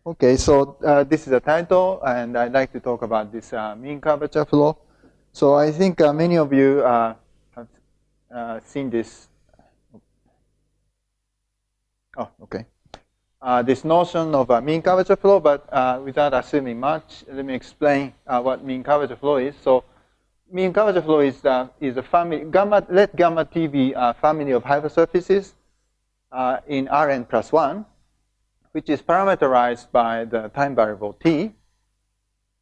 Okay, so this is the title, and I'd like to talk about this mean curvature flow. So I think many of you have seen this. Oh, okay. This notion of mean curvature flow, but without assuming much, let me explain what mean curvature flow is. So mean curvature flow is a family. Let gamma t be a family of hypersurfaces in Rn plus 1. Which is parameterized by the time variable t.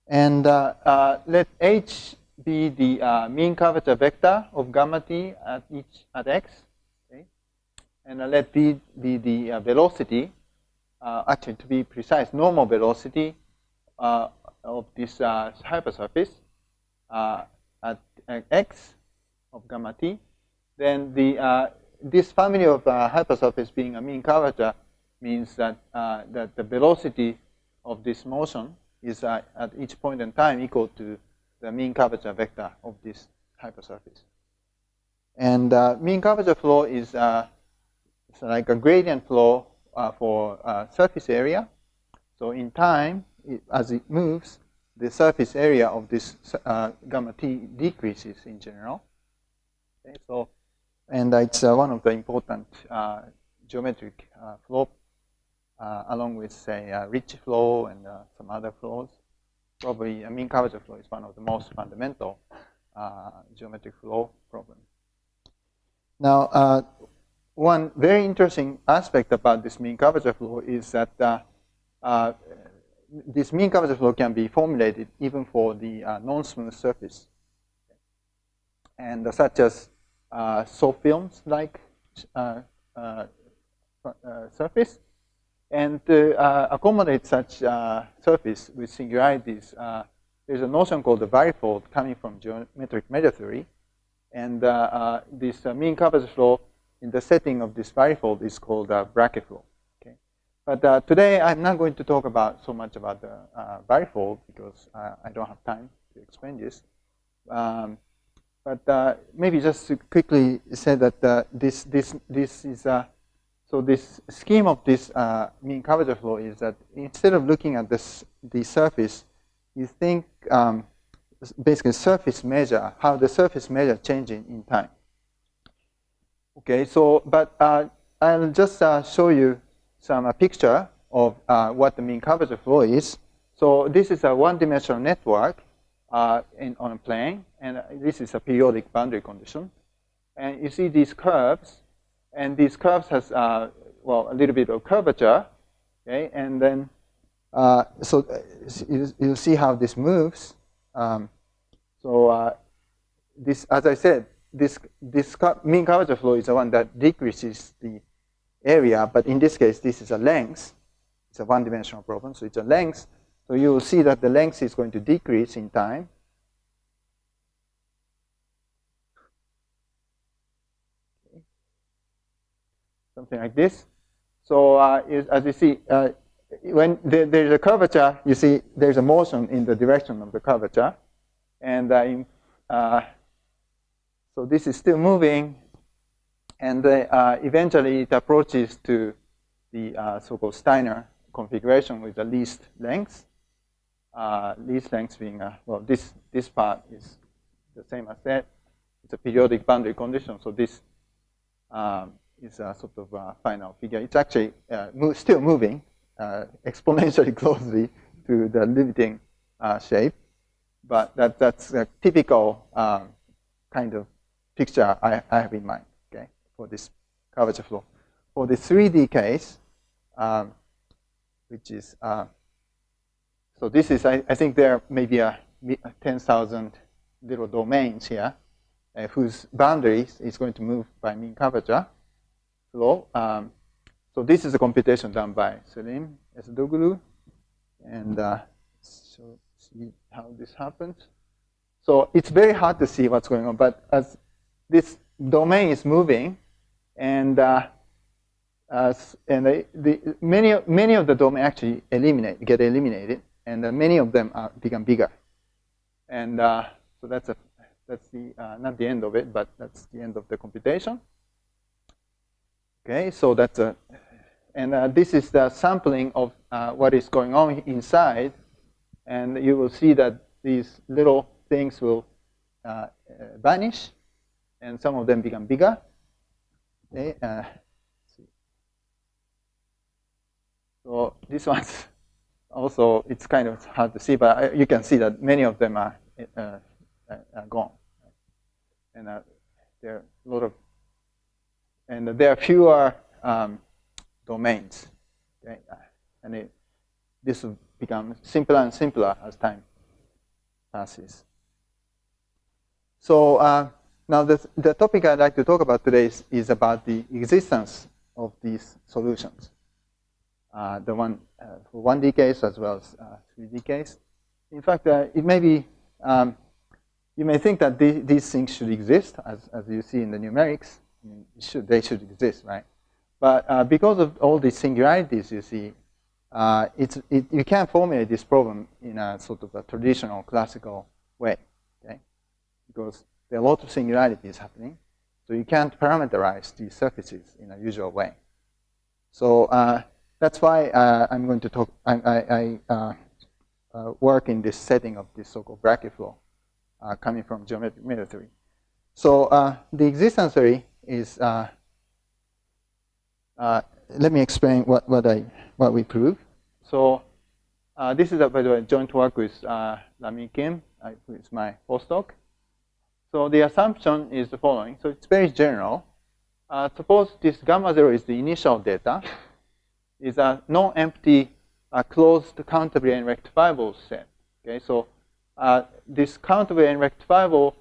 And let h be the mean curvature vector of gamma t at x. Okay? And let b be the velocity, actually to be precise, normal velocity of this hypersurface at x of gamma t. Then this family of hypersurface being a mean curvature means that that the velocity of this motion is at each point in time equal to the mean curvature vector of this hypersurface. And mean curvature flow is it's like a gradient flow for surface area. So in time, as it moves, the surface area of this gamma t decreases in general. Okay, so, and it's one of the important geometric flow. Along with, say, Ricci flow and some other flows. Probably a mean curvature flow is one of the most fundamental geometric flow problems. Now, one very interesting aspect about this mean curvature flow is that this mean curvature flow can be formulated even for the non-smooth surface. And such as soft films like surface. And to accommodate such surface with singularities, there's a notion called the varifold coming from geometric measure theory. And this mean curvature flow in the setting of this varifold is called bracket flow. Okay? But today I'm not going to talk about so much about the varifold because I don't have time to explain this. But maybe just to quickly say that this is so this scheme of this mean curvature flow is that instead of looking at the surface, you think basically surface measure, how the surface measure changing in time. Okay, so but I'll just show you some picture of what the mean curvature flow is. So this is a one-dimensional network on a plane, and this is a periodic boundary condition. And you see these curves. And these curves has, well, a little bit of curvature, okay? And then, so you see how this moves. This, as I said, this mean curvature flow is the one that decreases the area, but in this case, this is a length. It's a one-dimensional problem, so it's a length. So you will see that the length is going to decrease in time. Something like this. So as you see, when there's a curvature, you see there's a motion in the direction of the curvature. And so this is still moving. And eventually it approaches to the so-called Steiner configuration with the least length. Least length being, well, this part is the same as that. It's a periodic boundary condition. So this is a sort of final figure. It's actually still moving exponentially closely to the limiting shape. But that's a typical kind of picture I have in mind, okay, for this curvature flow. For the 3D case, which is, so this is, I think there may be 10,000 little domains here whose boundaries is going to move by mean curvature flow. So this is a computation done by Selim Esdoglu, and so see how this happens. So it's very hard to see what's going on, but as this domain is moving, and many of the domain actually get eliminated, and many of them become bigger, and so that's the not the end of it, but that's the end of the computation. Okay, so that's And this is the sampling of what is going on inside. And you will see that these little things will vanish, and some of them become bigger. Okay, so this one's also, it's kind of hard to see, but you can see that many of them are gone. And there are a lot of, and there are fewer domains. Okay? And this will become simpler and simpler as time passes. So now the topic I'd like to talk about today is about the existence of these solutions. The one for 1D case as well as 3D case. In fact, it may be, you may think that these things should exist, as you see in the numerics. I mean, they should exist, right? But because of all these singularities you see, you can't formulate this problem in a sort of a traditional classical way, okay? Because there are a lot of singularities happening, so you can't parameterize these surfaces in a usual way. So that's why I'm going to talk. I work in this setting of this so-called bracket flow coming from geometric measure theory. So the existence theory is. Let me explain what we prove. So this is, by the way, joint work with Lami Kim, who is my postdoc. So the assumption is the following. So it's very general. Suppose this gamma 0 is the initial data, is a non-empty closed countable and rectifiable set. Okay, so this countable and rectifiable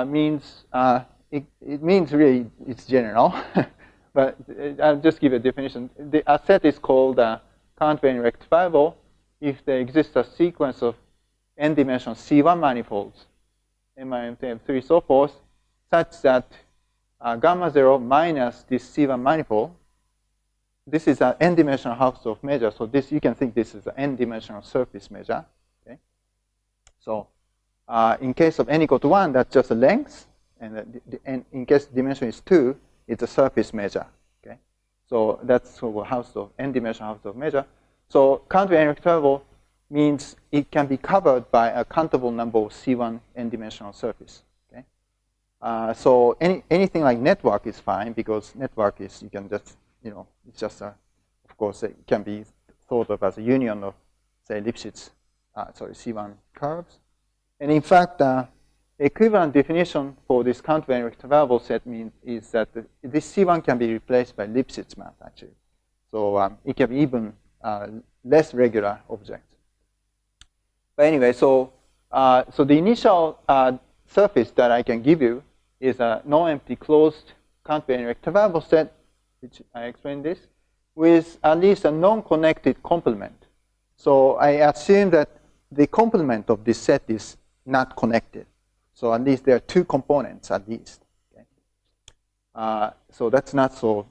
means it means really it's general. But I'll just give a definition. A set is called countable and rectifiable if there exists a sequence of n-dimensional C1 manifolds, M3, so forth, such that gamma 0 minus this C1 manifold, this is an n-dimensional Hausdorff measure. So this, you can think this is an n-dimensional surface measure. Okay. So in case of n equal to 1, that's just a length. And in case the dimension is 2, it's a surface measure. Okay. So that's sort of Hausdorff, n-dimensional Hausdorff measure. So countable and rectifiable means it can be covered by a countable number of C1 n-dimensional surface. Okay. So anything like network is fine, because network is, you can just, it's just of course, it can be thought of as a union of, say, Lipschitz, C1 curves. And in fact, equivalent definition for this countable and rectifiable set is that this C1 can be replaced by Lipschitz math, actually. So it can be even less regular objects. But anyway, so the initial surface that I can give you is a non-empty closed countable and rectifiable set, which I explained this, with at least a non-connected complement. So I assume that the complement of this set is not connected. So at least there are two components at least. Okay? So that's not so,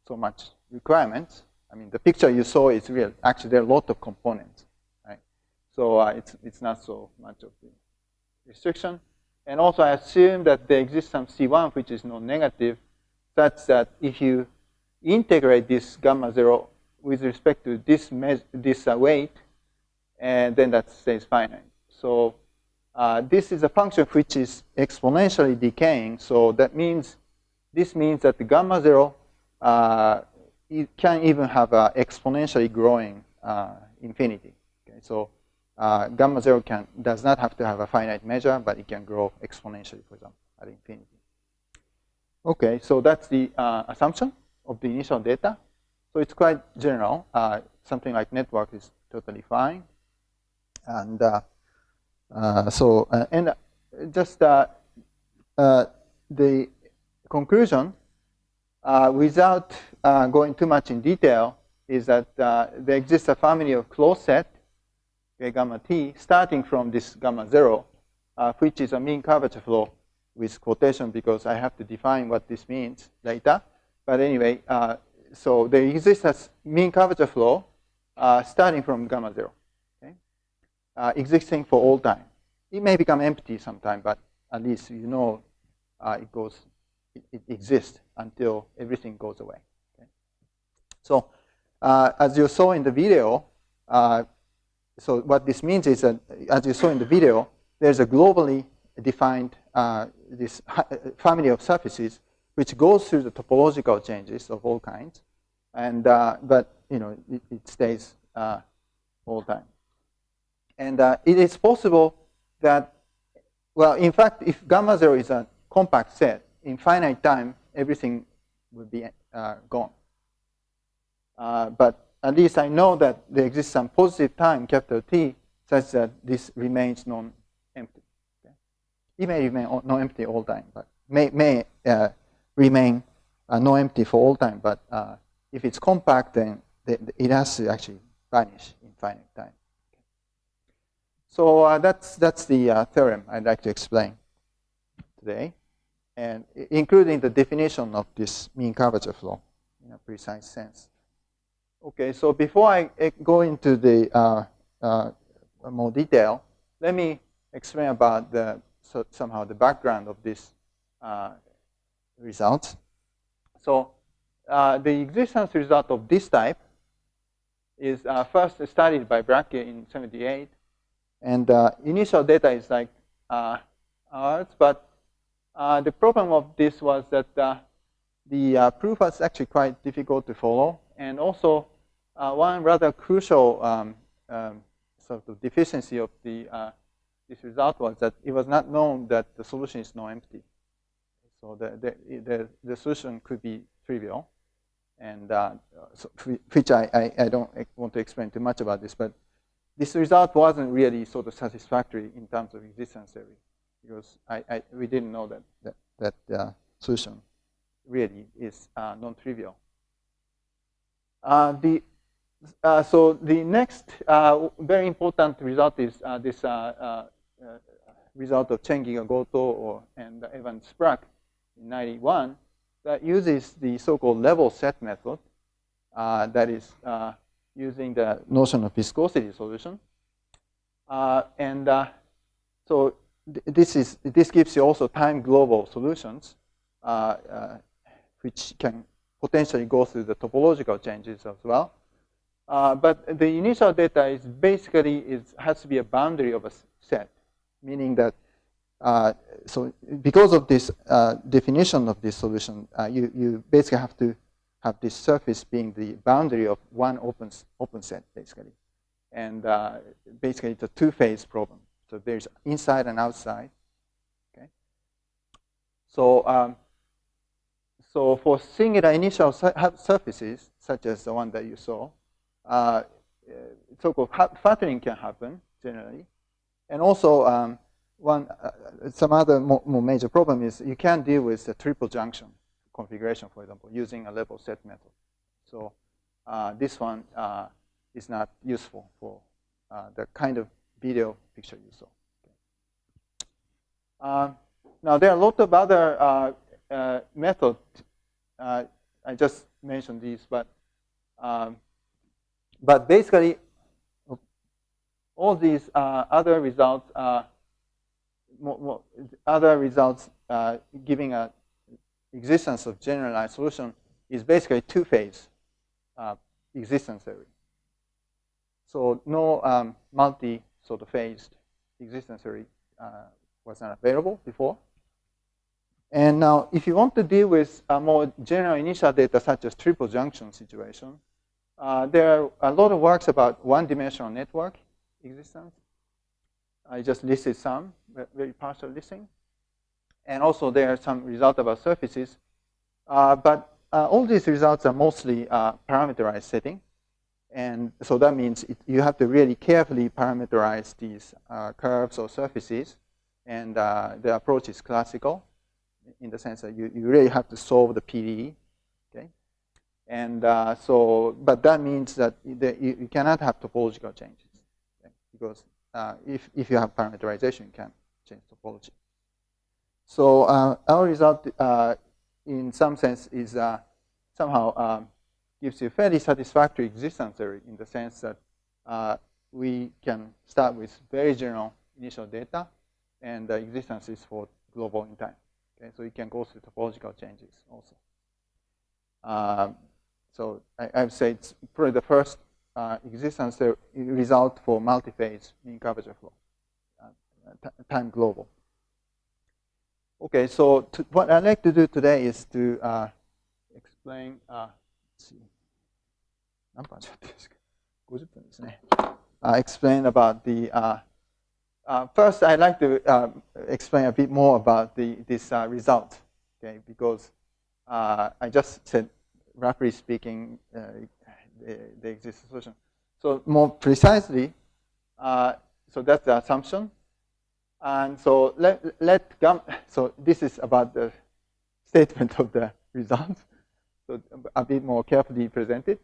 so much requirements. I mean, the picture you saw is real. Actually, there are a lot of components, right? So it's not so much of the restriction. And also, I assume that there exists some C1 which is non-negative, such that if you integrate this gamma 0 with respect to this weight, and then that stays finite. So this is a function which is exponentially decaying. So that means, this means that the gamma 0 it can even have an exponentially growing infinity. Okay, so gamma 0 does not have to have a finite measure, but it can grow exponentially, for example, at infinity. Okay, so that's the assumption of the initial data. So it's quite general. Something like network is totally fine. And just the conclusion, without going too much in detail, is that there exists a family of closed set, okay, gamma t, starting from this gamma 0, which is a mean curvature flow with quotation, because I have to define what this means later. But anyway, so there exists a mean curvature flow starting from gamma 0, okay, existing for all time. It may become empty sometime, but at least it exists until everything goes away. Okay? So as you saw in the video, so what this means is that, as you saw in the video, there's a globally defined this family of surfaces which goes through the topological changes of all kinds, and but it stays all time. And it is possible that, well, in fact, if gamma 0 is a compact set, in finite time, everything would be gone. But at least I know that there exists some positive time, capital T, such that this remains non-empty. Okay? It may remain non-empty all time, but may remain non-empty for all time. But if it's compact, then it has to actually vanish in finite time. Okay. So that's the theorem I'd like to explain today, and including the definition of this mean curvature flow in a precise sense. Okay, so before I go into the more detail, let me explain about somehow the background of this result. So the existence result of this type is first studied by Bracke in '78, and initial data is like ours, but the problem of this was that the proof was actually quite difficult to follow, and also one rather crucial sort of deficiency of this result was that it was not known that the solution is non-empty. So the solution could be trivial, and which I don't want to explain too much about this, but this result wasn't really sort of satisfactory in terms of existence theory, because we didn't know that the solution really is non-trivial. So the next very important result is this result of Chen Giga-Goto and Evan Sprague in '91 that uses the so-called level set method that is using the notion of viscosity solution. So this gives you also time global solutions which can potentially go through the topological changes as well. But the initial data is basically has to be a boundary of a set, meaning that so because of this definition of this solution, you basically have to have this surface being the boundary of one open set, basically, and basically it's a two-phase problem. So there's inside and outside. Okay. So so for singular initial surfaces, such as the one that you saw, so-called flattening can happen generally, and also some other more major problem is you can't deal with the triple junction configuration, for example, using a level set method. So this one is not useful for the kind of video picture you saw. Okay. Now there are a lot of other methods. I just mentioned these, but basically all these other results giving a existence of generalized solution is basically two-phase existence theory. So no multi sort of phased existence theory was not available before. And now, if you want to deal with more general initial data, such as triple junction situation, there are a lot of works about one-dimensional network existence. I just listed some, very partial listing. And also there are some results about surfaces. But all these results are mostly parameterized setting. And so that means you have to really carefully parameterize these curves or surfaces. And the approach is classical in the sense that you really have to solve the PDE. Okay? And but that means that you cannot have topological changes. Okay? Because if you have parameterization, you can change topology. So our result, in some sense, is somehow gives you fairly satisfactory existence theory in the sense that we can start with very general initial data, and the existence is for global in time. Okay, so you can go through topological changes also. So I would say it's probably the first existence result for multi-phase mean curvature flow, time global. Okay, so what I'd like to do today is to explain, let's see, explain about the, first I'd like to explain a bit more about this result, okay, because I just said, roughly speaking, the existing solution. So more precisely, so that's the assumption. And so so this is about the statement of the result. So a bit more carefully presented.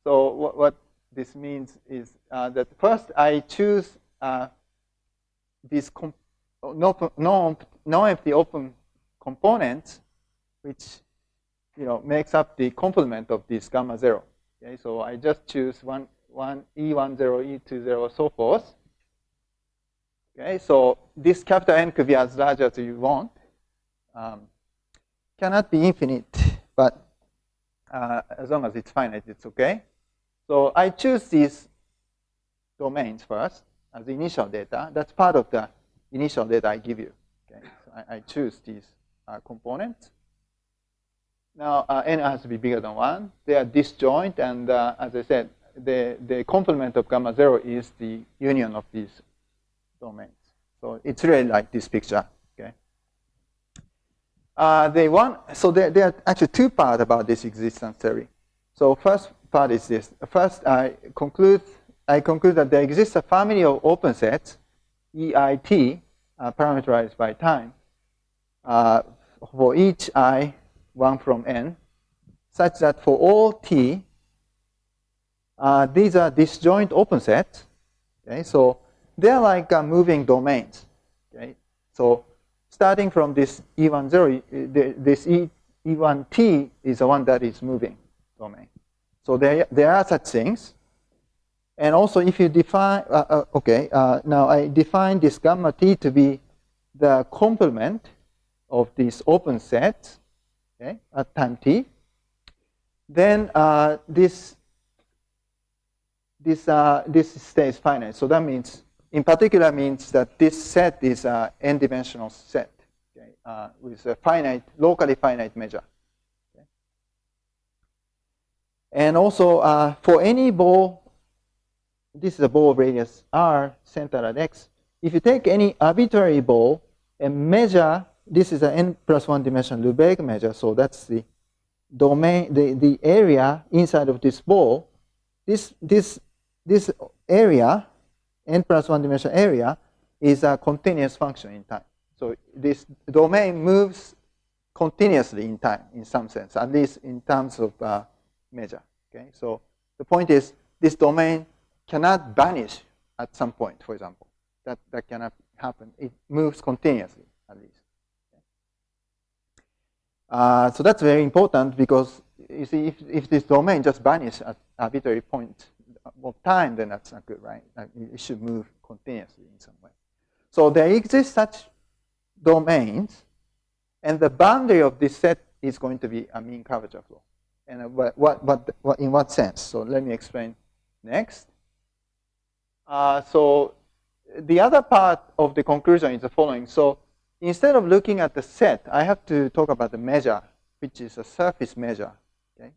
So what this means is that first I choose these non-empty open components, which makes up the complement of this gamma 0. Okay, so I just choose one E10, E20, so forth. Okay, so this capital N could be as large as you want. Cannot be infinite, but as long as it's finite, it's okay. So I choose these domains first as the initial data. That's part of the initial data I give you. Okay, so I choose these components. Now, N has to be bigger than 1. They are disjoint, and as I said, the complement of gamma 0 is the union of these domains. So it's really like this picture. Okay. So there are actually two parts about this existence theory. So first part is this. First, I conclude that there exists a family of open sets, EIT, parameterized by time, for each I, 1 from n, such that for all t, these are disjoint open sets. Okay, so they're like moving domains. Okay, so starting from this E10, this E1t is the one that is moving domain. So there are such things. And also, if you define, now I define this gamma t to be the complement of these open sets. Okay, at time t, then this stays finite. So that means, in particular, means that this set is an n-dimensional set, okay, with a finite, locally finite measure. Okay. And also, for any ball, this is a ball radius r centered at x. If you take any arbitrary ball and measure. This is an n+1 dimension Lebesgue measure, so that's the domain, the area inside of this ball. This area, n+1 dimension area, is a continuous function in time. So this domain moves continuously in time, in some sense, at least in terms of measure. Okay, so the point is, this domain cannot vanish at some point, for example. That cannot happen. It moves continuously, at least. So that's very important because you see, if this domain just vanishes at arbitrary point of time, then that's not good, right? It should move continuously in some way. So there exist such domains, and the boundary of this set is going to be a mean curvature flow. And in what sense? So let me explain next. So the other part of the conclusion is the following. So instead of looking at the set, I have to talk about the measure, which is a surface measure. Okay?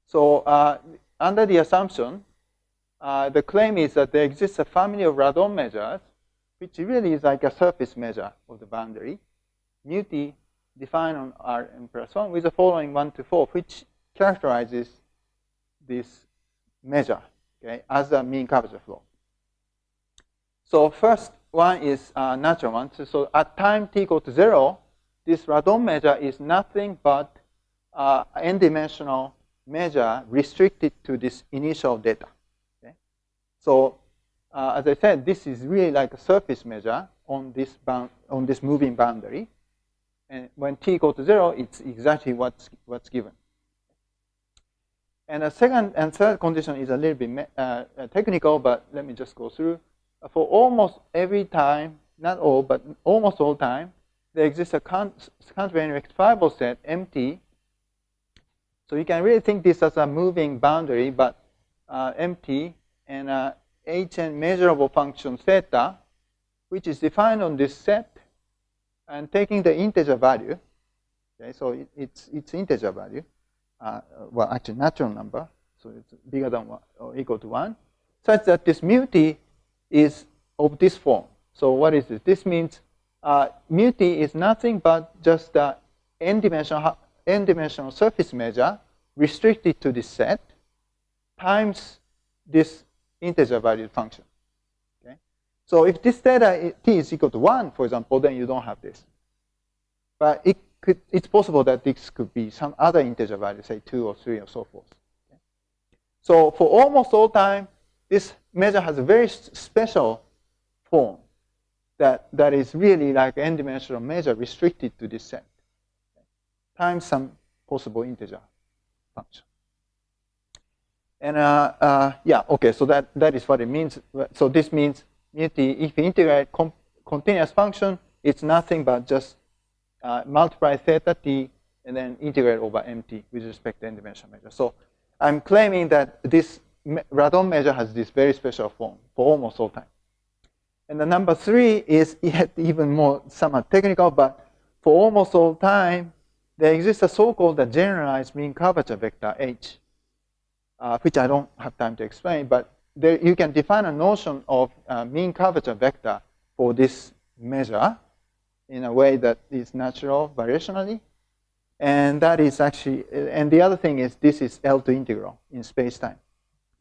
So under the assumption, the claim is that there exists a family of radon measures, which really is like a surface measure of the boundary, mu t defined on Rn+1 with the following 1 to 4, which characterizes this measure, okay, as a mean curvature flow. So first one is natural one. So at time t equal to 0, this radon measure is nothing but n-dimensional measure restricted to this initial data. Okay? So as I said, this is really like a surface measure on this moving boundary. And when t equal to 0, it's exactly what's given. And the second and third condition is a little bit technical, but let me just go through. For almost every time, not all, but almost all time, there exists a countable rectifiable set, MT, So you can really think this as a moving boundary, but empty, and Hn measurable function theta, which is defined on this set, and taking the integer value. Okay, so it's integer value. Well, actually natural number, so it's bigger than 1 or equal to 1, such that this mu t is of this form. So what is this? This means mu t is nothing but just the n-dimensional surface measure restricted to this set times this integer valued function. Okay? So if this theta t is equal to 1, for example, then you don't have this. But it's possible that this could be some other integer value, say 2 or 3 or so forth. Okay? So for almost all time, this measure has a very special form that is really like n-dimensional measure restricted to this set, okay, times some possible integer function. And yeah, okay, so that is what it means. So this means mu t, if you integrate continuous function, it's nothing but just multiply theta t and then integrate over mt with respect to n-dimensional measure. So I'm claiming that this radon measure has this very special form for almost all time. And the number 3 is yet even more somewhat technical, but for almost all time, there exists a so-called generalized mean curvature vector H, which I don't have time to explain, but there you can define a notion of mean curvature vector for this measure in a way that is natural variationally. And that is actually, and the other thing is this is L2 integral in space-time.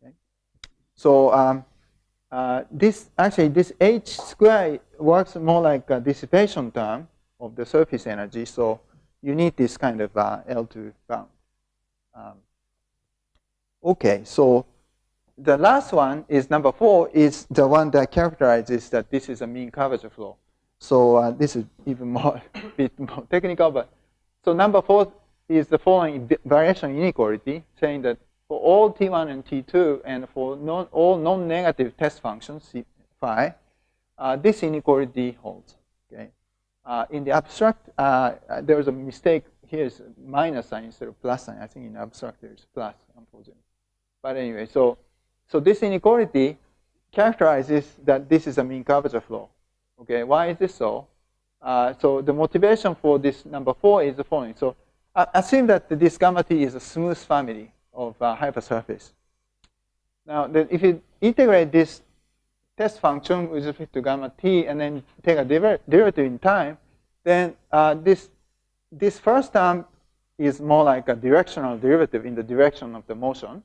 Okay? So this H square works more like a dissipation term of the surface energy. So you need this kind of L2 bound. Okay, so the last one is number 4 is the one that characterizes that this is a mean curvature flow. So this is even more bit more technical, but so number 4 is the following variation inequality, saying that for all T1 and T2 and for all non-negative test functions, phi, this inequality holds. Okay. In the abstract, there was a mistake. Here's minus sign instead of plus sign. I think in abstract there is plus, unfortunately. But anyway, so this inequality characterizes that this is a mean curvature flow. Okay, why is this so? So the motivation for this number 4 is the following. So assume that this gamma t is a smooth family of hypersurface. Now, if you integrate this test function with respect to gamma t and then take a derivative in time, then this first term is more like a directional derivative in the direction of the motion,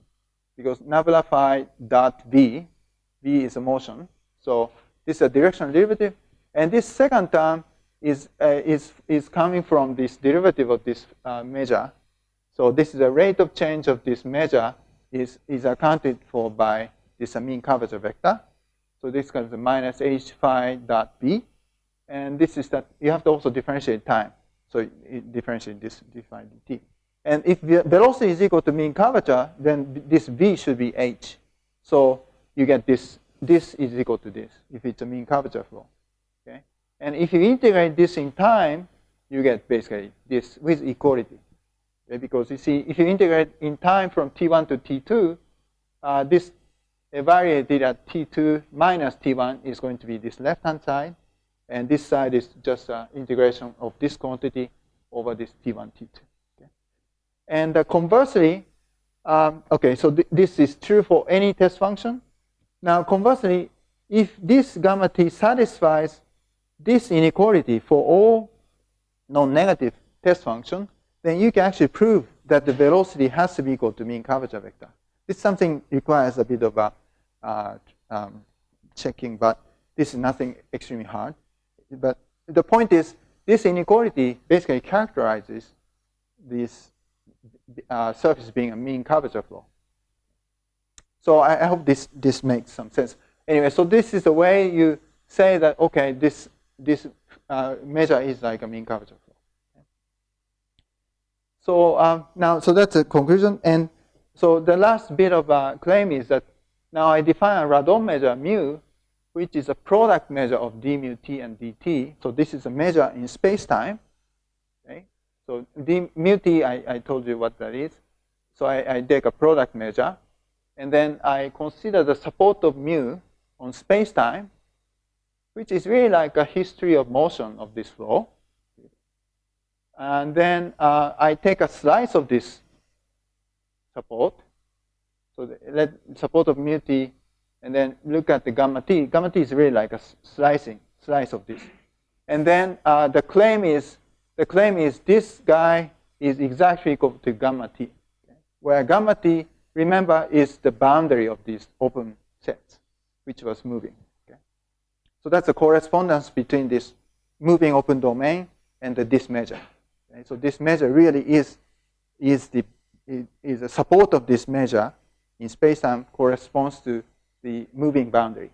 because nabla phi dot v is a motion. So this is a directional derivative, and this second term is coming from this derivative of this measure. So this is the rate of change of this measure is accounted for by this mean curvature vector. So this is the minus h phi dot b, and this is that you have to also differentiate time. So you differentiate this phi dt. And if velocity is equal to mean curvature, then this v should be h. So you get this is equal to this if it's a mean curvature flow. Okay? And if you integrate this in time, you get basically this with equality. Okay? Because you see, if you integrate in time from t1 to t2, this evaluated at t2 minus t1 is going to be this left-hand side. And this side is just integration of this quantity over this t1, t2. Okay? And conversely, okay, so this is true for any test function. Now, conversely, if this gamma t satisfies this inequality for all non-negative test function, then you can actually prove that the velocity has to be equal to mean curvature vector. This something requires a bit of a checking, but this is nothing extremely hard. But the point is, this inequality basically characterizes this surface being a mean curvature flow. So I hope this makes some sense. Anyway, so this is the way you say that, okay, this measure is like a mean curvature flow. So now, so that's a conclusion. And so the last bit of claim is that now I define a radon measure mu, which is a product measure of d mu t and dt. So this is a measure in space-time. Okay? So d mu t, I told you what that is. So I take a product measure, and then I consider the support of mu on space-time, which is really like a history of motion of this flow. And then I take a slice of this support. So let support of mu t, and then look at the gamma t. Gamma t is really like a slice of this. And then the claim is this guy is exactly equal to gamma t, okay? Where gamma t, remember, is the boundary of these open sets, which was moving. Okay? So that's a correspondence between this moving open domain and this measure. Okay? So this measure really is the support of this measure in spacetime corresponds to the moving boundary.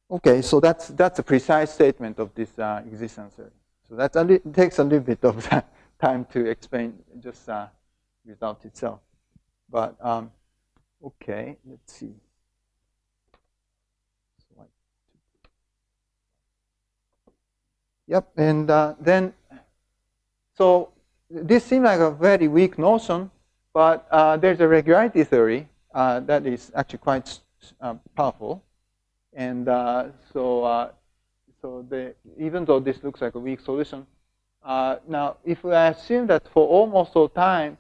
Okay, so that's a precise statement of this existence theory. So that takes a little bit of time to explain just result itself. But okay, let's see. Yep, and then so this seems like a very weak notion, but there's a regularity theory that is actually quite powerful. And so even though this looks like a weak solution, now if we assume that for almost all time,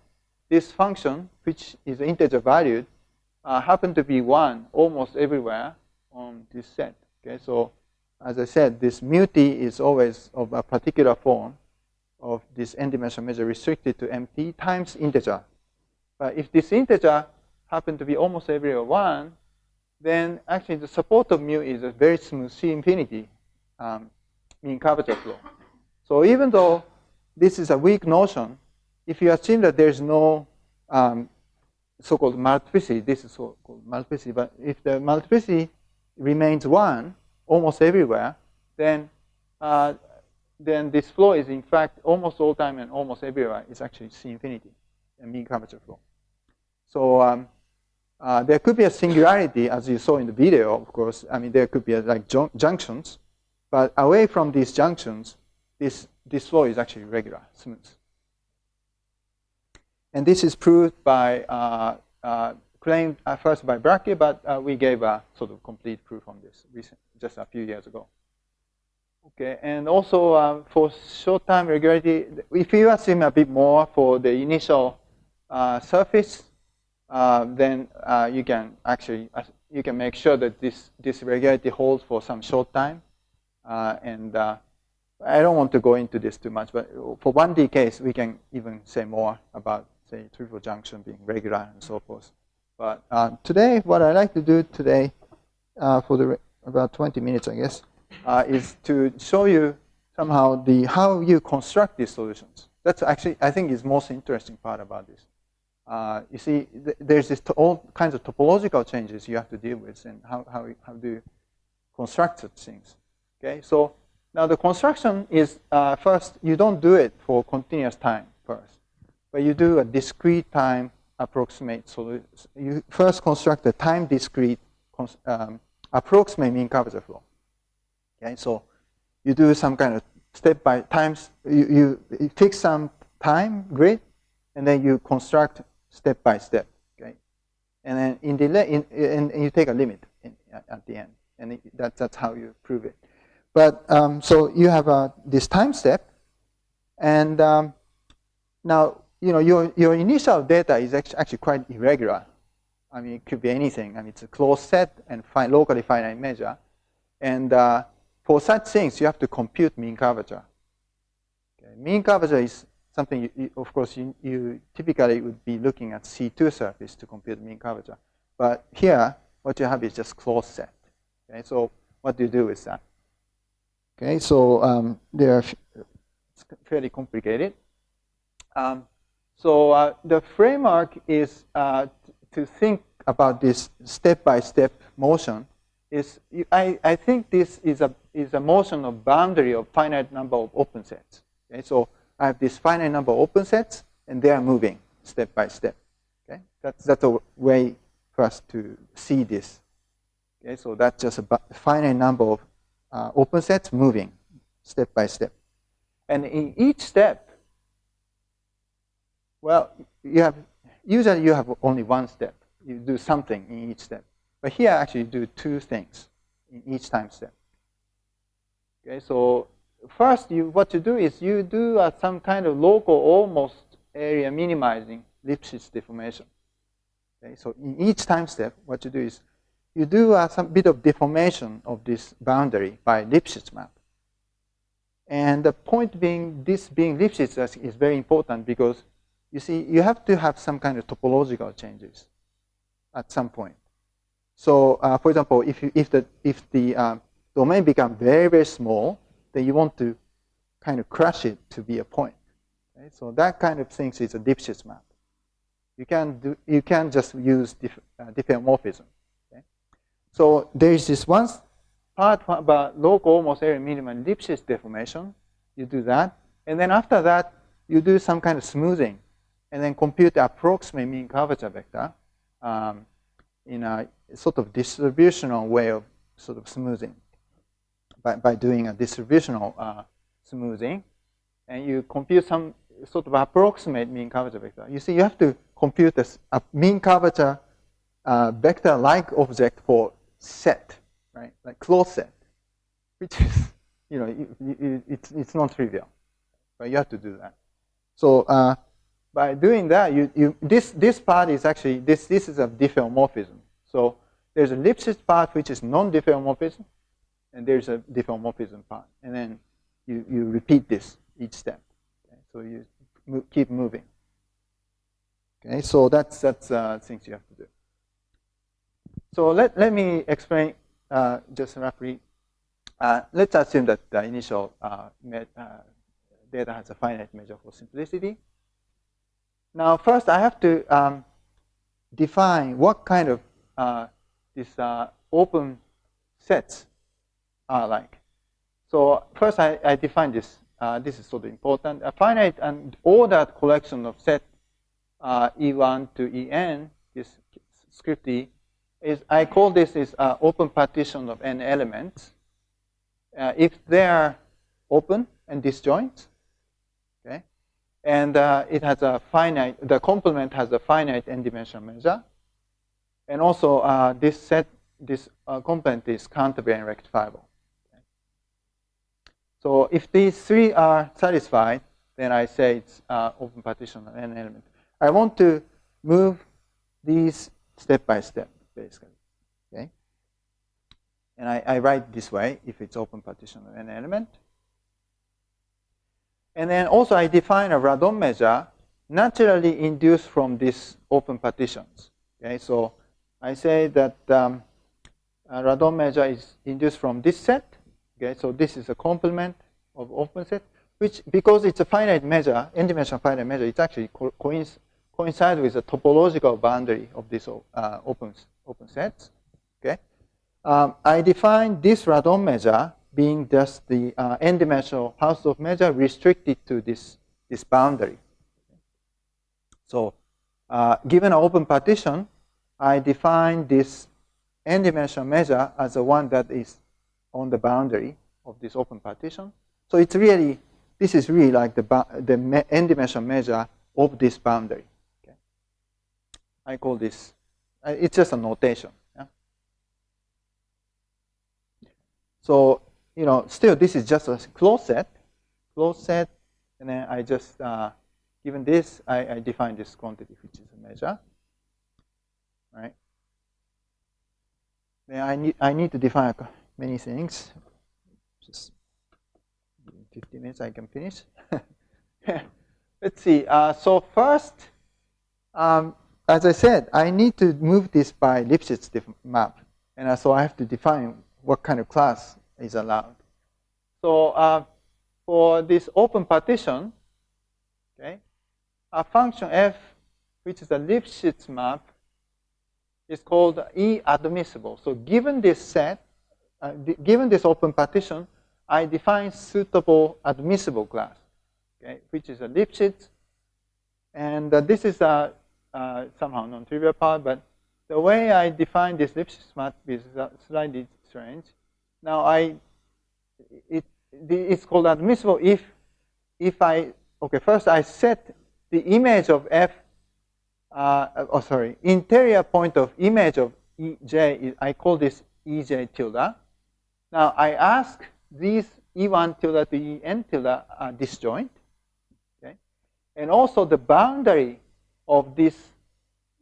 this function, which is integer valued, happen to be 1 almost everywhere on this set. Okay, so as I said, this mu t is always of a particular form of this n-dimensional measure restricted to mt times integer. But if this integer happen to be almost everywhere 1, then actually the support of mu is a very smooth C infinity mean curvature flow. So even though this is a weak notion, if you assume that there's no so-called multiplicity, this is so-called multiplicity, but if the multiplicity remains 1 almost everywhere, then this flow is in fact almost all time and almost everywhere is actually C infinity, a mean curvature flow. So there could be a singularity, as you saw in the video, of course. I mean, there could be like junctions, but away from these junctions, this flow is actually regular, smooth. And this is proved by claimed first by Bracke, but we gave a sort of complete proof on this just a few years ago. Okay, and also for short-time regularity, if you assume a bit more for the initial surface, then you can actually make sure that this regularity holds for some short time. And I don't want to go into this too much, but for 1D case, we can even say more about, say, triple junction being regular and so forth. But today, what I like to do today, for about 20 minutes, I guess, is to show you somehow how you construct these solutions. That's actually, I think, is most interesting part about this. You see, there's all kinds of topological changes you have to deal with, and how do you construct such things? Okay, so now the construction is first, you don't do it for continuous time first, but you do a discrete time approximate solution. You first construct a time-discrete approximate mean curvature flow. Okay, so you do some kind of step by times. You fix some time grid, and then you construct step by step. Okay, and then and you take a limit at the end, and that's how you prove it. But so you have this time step, and now your initial data is actually quite irregular. I mean, it could be anything. I mean, it's a closed set and locally finite measure, and for such things, you have to compute mean curvature. Okay. Mean curvature is something, of course, you typically would be looking at C2 surface to compute mean curvature. But here, what you have is just closed set. Okay, so what do you do with that? Okay, so it's fairly complicated. So the framework is to think about this step-by-step motion. I think this is a motion of boundary of finite number of open sets. Okay, so I have this finite number of open sets, and they are moving step by step. Okay, that's a way for us to see this. Okay, so that's just a finite number of open sets moving step by step, and in each step, Well, usually you have only one step. You do something in each step. But here, actually, you do two things in each time step. Okay, so first, what you do is you do some kind of local almost area minimizing Lipschitz deformation. Okay, so in each time step, what you do is you do some bit of deformation of this boundary by Lipschitz map. And the point being, this being Lipschitz is very important because you see, you have to have some kind of topological changes at some point. So, for example, if the domain becomes very, very small, then you want to kind of crush it to be a point. Okay? So that kind of thing is a Lipschitz map. You can just use diffeomorphism. Okay? So there is this one part about local almost area minimum Lipschitz deformation. You do that, and then after that, you do some kind of smoothing, and then compute the approximate mean curvature vector in a sort of distributional way of sort of smoothing by doing a distributional smoothing, and you compute some sort of approximate mean curvature vector. You see, you have to compute this mean curvature vector-like object for set, right? Like closed set, which is, you know, it's not trivial, but you have to do that. So by doing that, this part is actually this is a diffeomorphism. So there's a Lipschitz part which is non-diffeomorphism, and there's a diffeomorphism part, and then you repeat this each step. Okay? So you keep moving. Okay, so that's things you have to do. So let me explain just roughly. Let's assume that the initial data has a finite measure for simplicity. Now, first I have to define what kind of these open sets are like. So first I define this. This is sort of important. A finite and ordered collection of set E1 to En, this script E, I call this is open partition of n elements. If they are open and disjoint, okay, and it has a finite, the complement has a finite n-dimensional measure, and also this complement is countervariant rectifiable. Okay. So if these three are satisfied, then I say it's open partition of n element. I want to move these step by step, basically. Okay, and I write this way if it's open partition of n element. And then also I define a radon measure naturally induced from these open partitions. Okay, so I say that a radon measure is induced from this set. Okay, so this is a complement of open set, which because it's a finite measure, n-dimensional finite measure, it actually coincides with the topological boundary of these open sets. Okay, I define this radon measure being just the n-dimensional Hausdorff measure restricted to this boundary. So given an open partition, I define this n-dimensional measure as the one that is on the boundary of this open partition. So it's really, this is really like the n-dimensional measure of this boundary. Okay. I call this, it's just a notation. Yeah? So, you know, still this is just a closed set, and then I just, given this, I define this quantity, which is a measure. Right? Then I need to define many things. Just 15 minutes, I can finish. Let's see. So first, as I said, I need to move this by Lipschitz map, and so I have to define what kind of class is allowed. So for this open partition, okay, a function f, which is a Lipschitz map, is called E admissible. So given this set, given this open partition, I define suitable admissible class, okay, which is a Lipschitz. And this is a somehow non-trivial part, but the way I define this Lipschitz map is slightly strange. Now it's called admissible if I, okay, first I set the image of f, interior point of image of Ej, I call this Ej tilde. Now I ask these E1 tilde to En tilde are disjoint. Okay? And also the boundary of this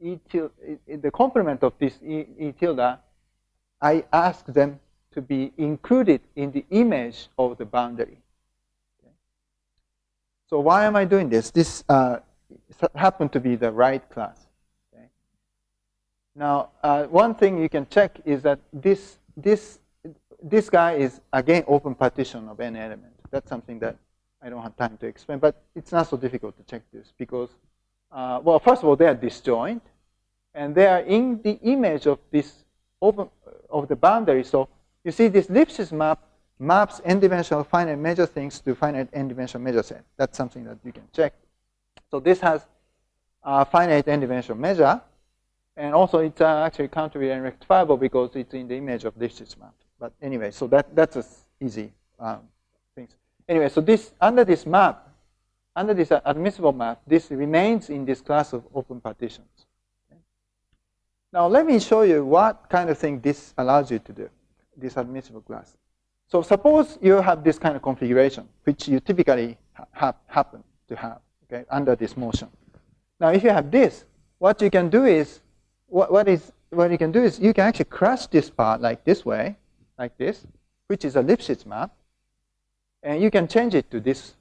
E tilde, the complement of this E tilde, I ask them to be included in the image of the boundary. Okay? So why am I doing this? This happened to be the right class. Okay? Now, one thing you can check is that this guy is, again, open partition of n element. That's something that I don't have time to explain, but it's not so difficult to check this because, well, first of all, they are disjoint, and they are in the image of this open of the boundary. So you see this Lipschitz map maps n-dimensional finite measure things to finite n-dimensional measure set. That's something that you can check. So this has finite n-dimensional measure, and also it's actually countable and rectifiable because it's in the image of Lipschitz map. But anyway, so that's an easy thing. Anyway, so this under this map, under this admissible map, this remains in this class of open partitions. Okay? Now let me show you what kind of thing this allows you to do, this admissible class. So suppose you have this kind of configuration, which you typically happen to have, okay, under this motion. Now if you have this, what you can do is, what you can do is you can actually crush this part like this way, like this, which is a Lipschitz map, and you can change it to this.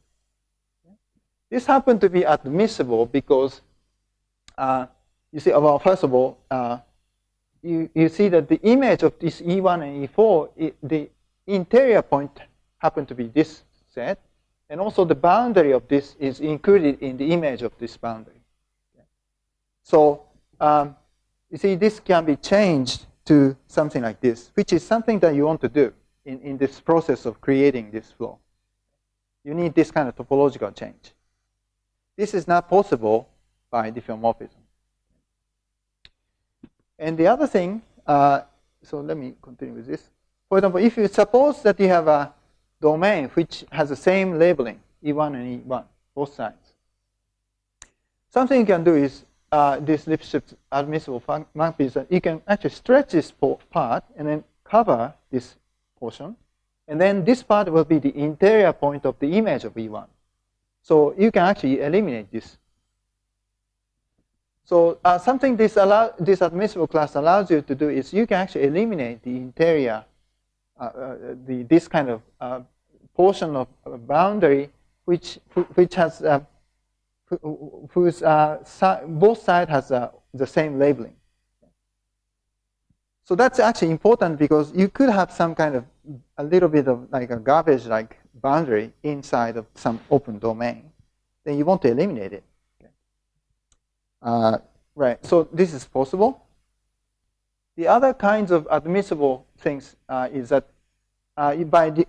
This happens to be admissible because you see, well, first of all, you see that the image of this E1 and E4, the interior point happen to be this set, and also the boundary of this is included in the image of this boundary. Okay. So you see, this can be changed to something like this, which is something that you want to do in this process of creating this flow. You need this kind of topological change. This is not possible by diffeomorphism. And the other thing, so let me continue with this. For example, if you suppose that you have a domain which has the same labeling, E1 and E1, both sides. Something you can do is, this Lipschitz admissible map is that you can actually stretch this part and then cover this portion. And then this part will be the interior point of the image of E1. So you can actually eliminate this. So something this admissible class allows you to do is you can actually eliminate the interior, this kind of portion of boundary which has whose both sides has the same labeling. So that's actually important because you could have some kind of a little bit of like a garbage-like boundary inside of some open domain. Then you want to eliminate it. Okay. Right. So this is possible. The other kinds of admissible things is that by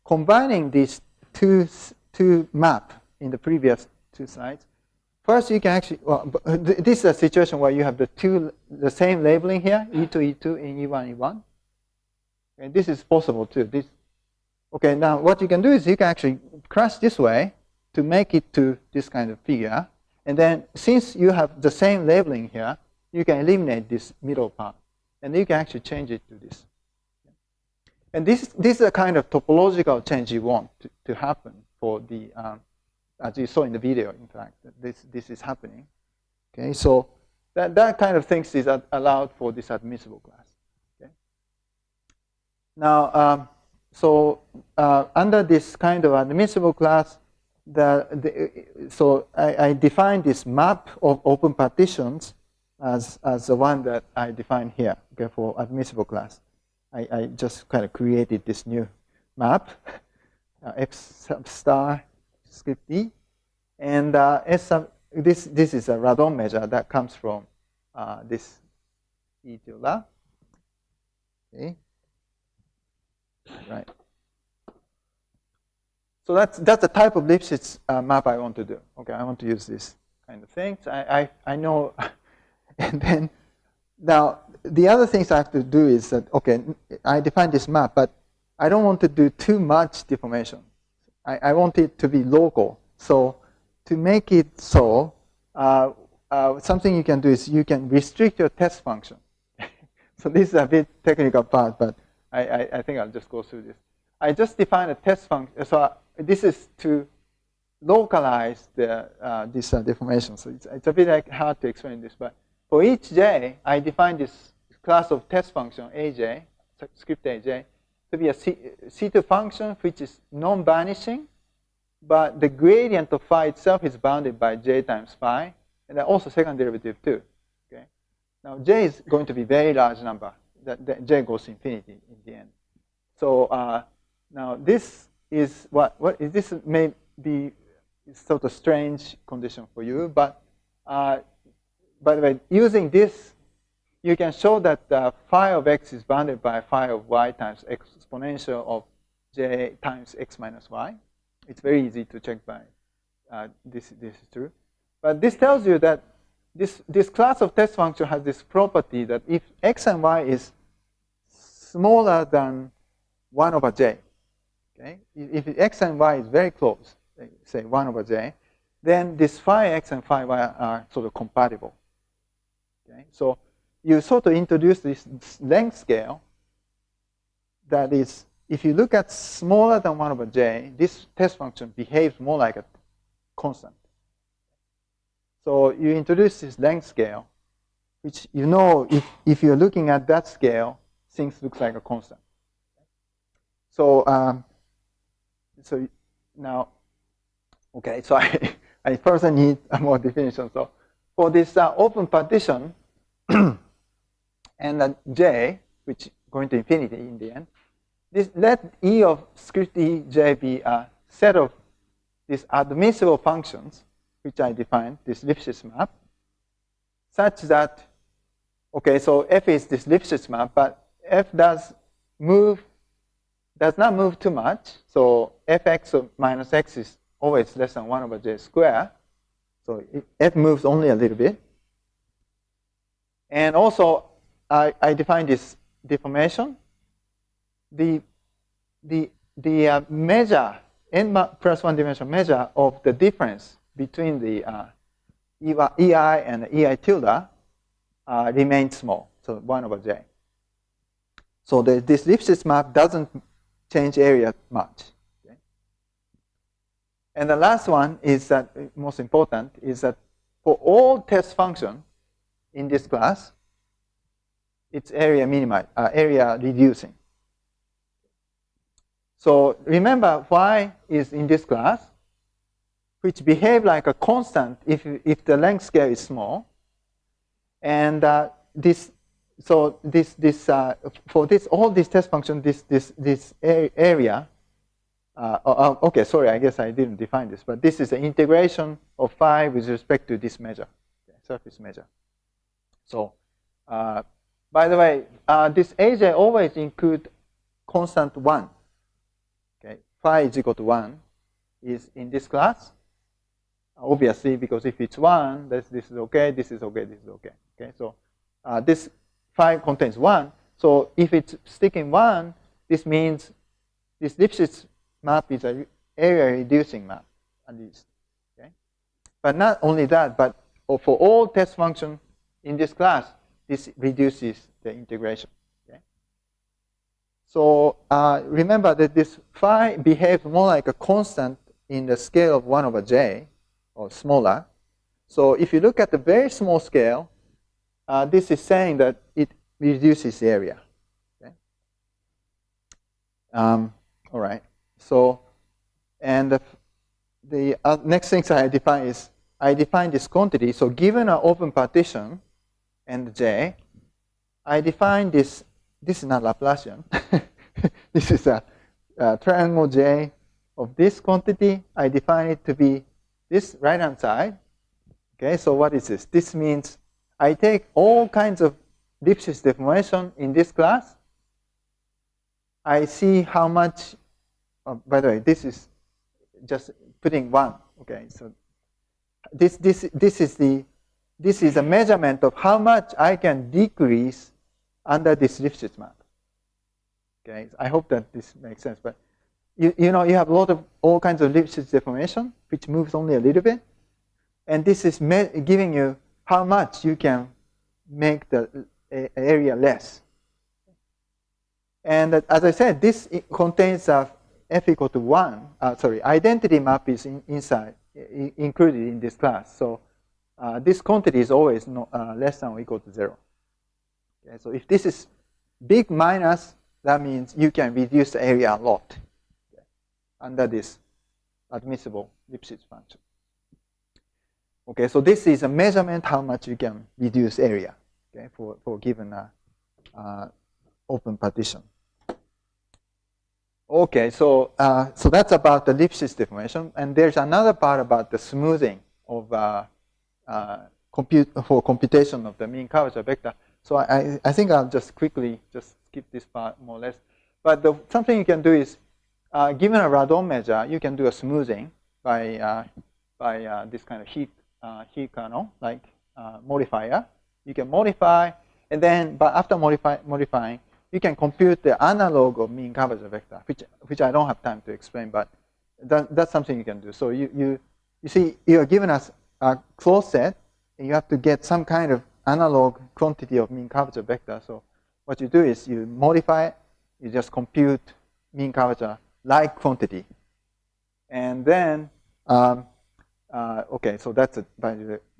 combining these two map in the previous two slides, first you can actually, well, this is a situation where you have the same labeling here, E2, E2, and E1, E1. And this is possible too. Okay, now what you can do is you can actually crush this way to make it to this kind of figure. And then since you have the same labeling here, you can eliminate this middle part. And you can actually change it to this. And this is a kind of topological change you want to happen for the, as you saw in the video, in fact, this is happening. Okay, so that kind of things is allowed for this admissible class. Okay. Now, under this kind of admissible class, so I define this map of open partitions as the one that I defined here, okay, for admissible class. I just kind of created this new map, F sub star script E, and S sub, this is a radon measure that comes from this E tilde. Okay, right. So that's the type of Lipschitz map I want to do. Okay, I want to use this kind of things. I know, and then now the other things I have to do is that, okay, I define this map, but I don't want to do too much deformation. I want it to be local. So to make it so, something you can do is you can restrict your test function. So this is a bit technical part, but I think I'll just go through this. I just defined a test function. So this is to localize the this deformation. So it's a bit like hard to explain this, but for each j, I define this class of test function aj, script aj, to be a C2 function which is non-vanishing, but the gradient of phi itself is bounded by j times phi, and then also second derivative too. Okay. Now j is going to be very large number. That j goes to infinity in the end. So now this is this may be sort of strange condition for you, but by the way, using this, you can show that phi of x is bounded by phi of y times exponential of j times x minus y. It's very easy to check by this is true. But this tells you that this class of test function has this property that if x and y is smaller than 1 over j, okay? If x and y is very close, say 1 over j, then this phi x and phi y are sort of compatible. Okay? So you sort of introduce this length scale that is, if you look at smaller than 1 over j, this test function behaves more like a constant. So you introduce this length scale, which you know if you're looking at that scale, things look like a constant. So so now, okay, so I first need a more definition. So for this open partition and j, which going to infinity in the end, let E of script E j be a set of these admissible functions, which I defined, this Lipschitz map, such that, okay, so f is this Lipschitz map, but f does not move too much. So fx of minus x is always less than 1 over j squared. So f moves only a little bit. And also, I define this deformation. The measure, n+1 dimension measure of the difference between the EI and the EI tilde remains small, so 1 over j. So this Lipschitz map doesn't change area much. Okay? And the last one is that, most important, is that for all test function in this class, it's area reducing. So remember, y is in this class, which behave like a constant if the length scale is small, and for all these test functions, this area. Okay, sorry, I guess I didn't define this, but this is the integration of phi with respect to this measure, okay, surface measure. So, by the way, this aj always include constant 1. Okay, phi is equal to 1 is in this class. Obviously, because if it's 1, this is okay, this is okay, this is okay. Okay, so this phi contains 1. So if it's sticking 1, this means this Lipschitz map is an area reducing map, at least. Okay, but not only that, but for all test functions in this class, this reduces the integration. Okay, so remember that this phi behaves more like a constant in the scale of 1 over j, or smaller. So if you look at the very small scale, this is saying that it reduces area. Okay? All right. So, and the next things I define is, I define this quantity. So given an open partition and j, I define this. This is not Laplacian. This is a triangle j of this quantity. I define it to be this right-hand side. Okay, so what is this? This means I take all kinds of Lipschitz deformation in this class. I see how much. By the way, this is just putting 1. Okay, so this is a measurement of how much I can decrease under this Lipschitz map. Okay, I hope that this makes sense. But you know, you have a lot of all kinds of Lipschitz deformation, which moves only a little bit. And this is giving you how much you can make the area less. And as I said, this contains a f equal to 1. Identity map is included in this class. So this quantity is always less than or equal to 0. Okay, so if this is big minus, that means you can reduce the area a lot under this admissible Lipschitz function. Okay, so this is a measurement how much you can reduce area, okay, for given open partition. Okay, so that's about the Lipschitz deformation, and there's another part about the smoothing of for computation of the mean curvature vector. So I think I'll just quickly skip this part more or less. But something you can do is, given a radon measure, you can do a smoothing by this kind of heat kernel, like modifier. You can modify, and then, but after modifying, you can compute the analog of mean curvature vector, which I don't have time to explain, but that's something you can do. So you see, you are given us a closed set, and you have to get some kind of analog quantity of mean curvature vector. So what you do is you modify it, you just compute mean curvature like quantity. And then, okay, so that's it.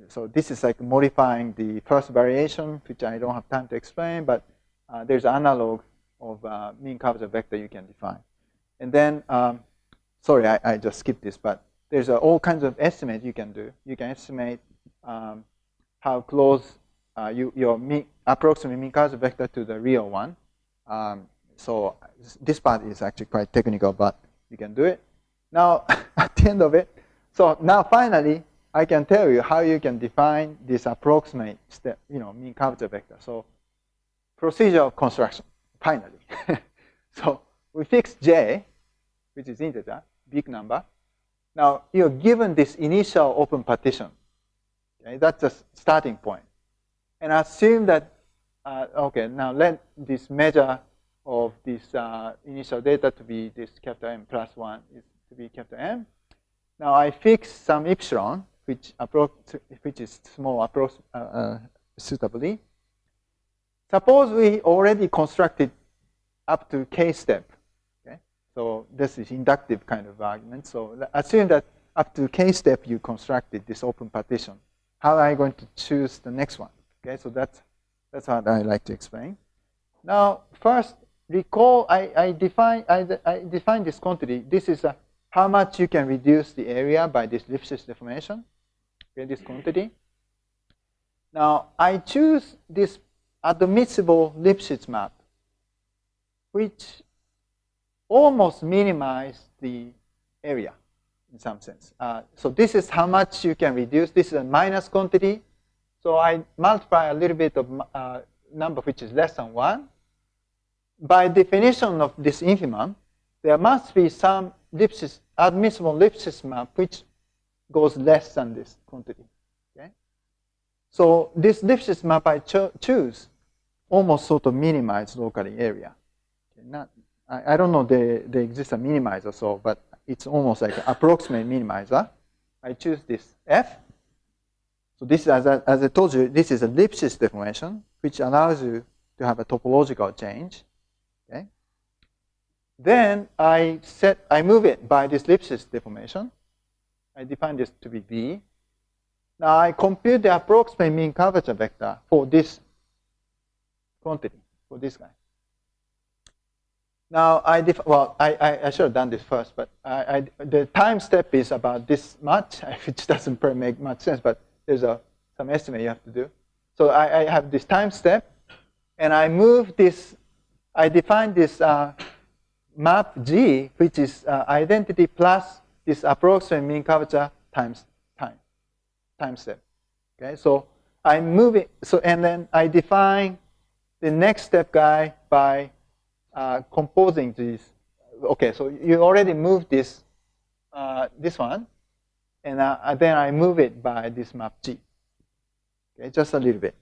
So this is like modifying the first variation, which I don't have time to explain, but there's an analog of mean curvature vector you can define. And then, sorry, I just skipped this, but there's all kinds of estimates you can do. You can estimate how close your approximate mean curvature vector to the real one. So this part is actually quite technical, but you can do it. Now, at the end of it, so now finally, I can tell you how you can define this approximate step, mean curvature vector. So procedure of construction, finally. So we fix J, which is integer, big number. Now you're given this initial open partition. Okay, that's the starting point. And assume that, okay, now let this measure of this initial data to be this capital M plus 1 is to be capital M. Now I fix some epsilon, which is small suitably. Suppose we already constructed up to k step. Okay? So this is inductive kind of argument. So assume that up to k step you constructed this open partition. How am I going to choose the next one? Okay, so that's what I like to explain. Now, first, recall I define this quantity. This is how much you can reduce the area by this Lipschitz deformation. Okay, this quantity. Now, I choose this admissible Lipschitz map, which almost minimizes the area in some sense. So this is how much you can reduce. This is a minus quantity. So I multiply a little bit of number which is less than 1. By definition of this infimum, there must be some admissible Lipschitz map which goes less than this quantity. Okay? So this Lipschitz map I choose almost sort of minimize locally area. Okay, I don't know there exists a minimizer, so but it's almost like an approximate minimizer. I choose this F. So this is, as I told you, this is a Lipschitz deformation, which allows you to have a topological change. Okay. Then I move it by this Lipschitz deformation. I define this to be B. Now I compute the approximate mean curvature vector for this quantity, for this guy. Now I should have done this first, but the time step is about this much, which doesn't make much sense, but there's some estimate you have to do. So I have this time step, and I move this, I define this map G, which is identity plus this approximate mean curvature times time step. Okay, so I move it, so and then I define the next step guy by composing this. Okay, so you already moved this this one, and then I move it by this map G. Okay, just a little bit.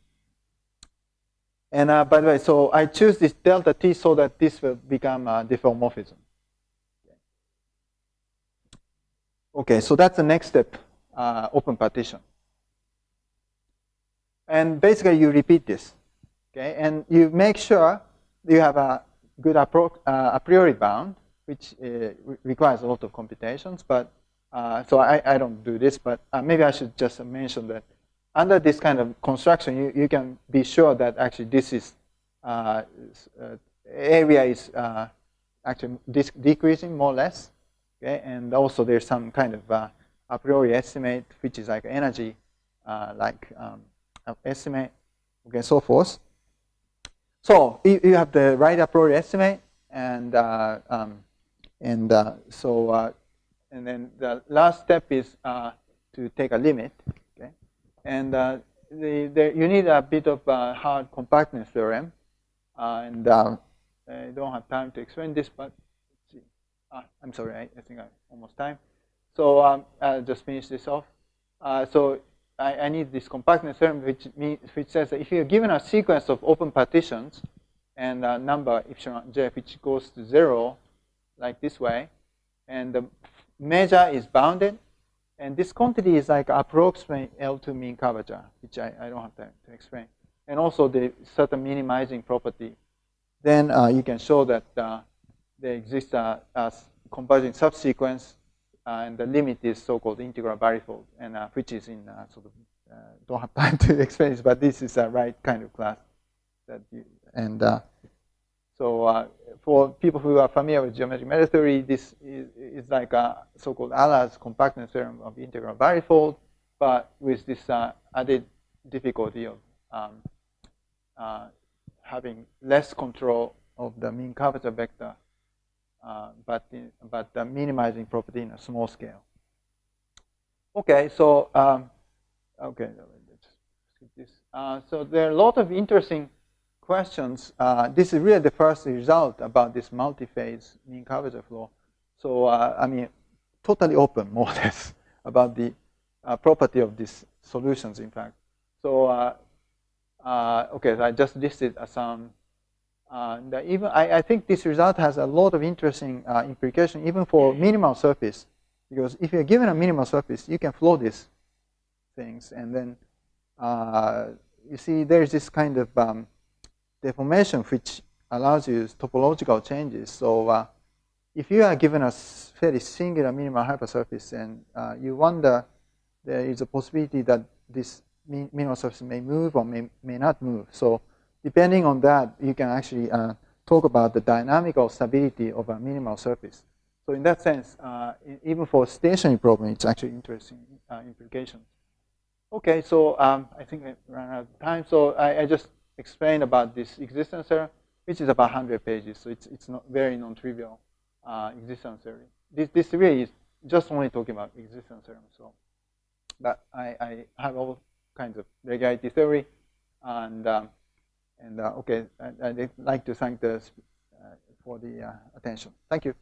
And by the way, so I choose this delta T so that this will become a diffeomorphism. Okay, so that's the next step, open partition. And basically, you repeat this. Okay, and you make sure you have a good a priori bound, which requires a lot of computations. But so I don't do this, but maybe I should just mention that under this kind of construction, you can be sure that actually this is area is actually decreasing more or less. Okay, and also there's some kind of a priori estimate, which is like energy, estimate, okay, so forth. So you have the right a priori estimate, and then the last step is to take a limit, okay, and you need a bit of hard compactness theorem, and I don't have time to explain this, but let's see. I'm sorry, I think I'm almost time. So I'll just finish this off. So I need this compactness theorem, which says that if you're given a sequence of open partitions and a number epsilon j which goes to 0, like this way, and the measure is bounded, and this quantity is like approximate L2 mean curvature, which I don't have time to explain, and also the certain minimizing property, then you can show that there exists a converging subsequence. And the limit is so-called integral barifold, and which is in sort of don't have time to explain this, but this is a right kind of class that so for people who are familiar with geometric measure theory, this is like a so-called Allah's compactness theorem of integral barifold, but with this added difficulty of having less control of the mean curvature vector. But the minimizing property in a small scale. Okay, so okay, let's skip this. So there are a lot of interesting questions. This is really the first result about this multi-phase mean curvature flow. So I mean, totally open, more or less, about the property of these solutions. In fact, so okay, so I just listed some. Even I think this result has a lot of interesting implication even for minimal surface, because if you're given a minimal surface, you can flow these things, and then you see there's this kind of deformation which allows you topological changes. So if you are given a fairly singular minimal hypersurface, and you wonder there is a possibility that this minimal surface may move or may not move. So depending on that, you can actually talk about the dynamical stability of a minimal surface. So in that sense, even for stationary problem, it's actually interesting implications. Okay, so I think I ran out of time. So I just explained about this existence theory, which is about 100 pages. So it's not very non-trivial existence theory. This really is just only talking about existence theorem. So, but I have all kinds of regularity theory, and okay, I'd like to thank for the attention. Thank you.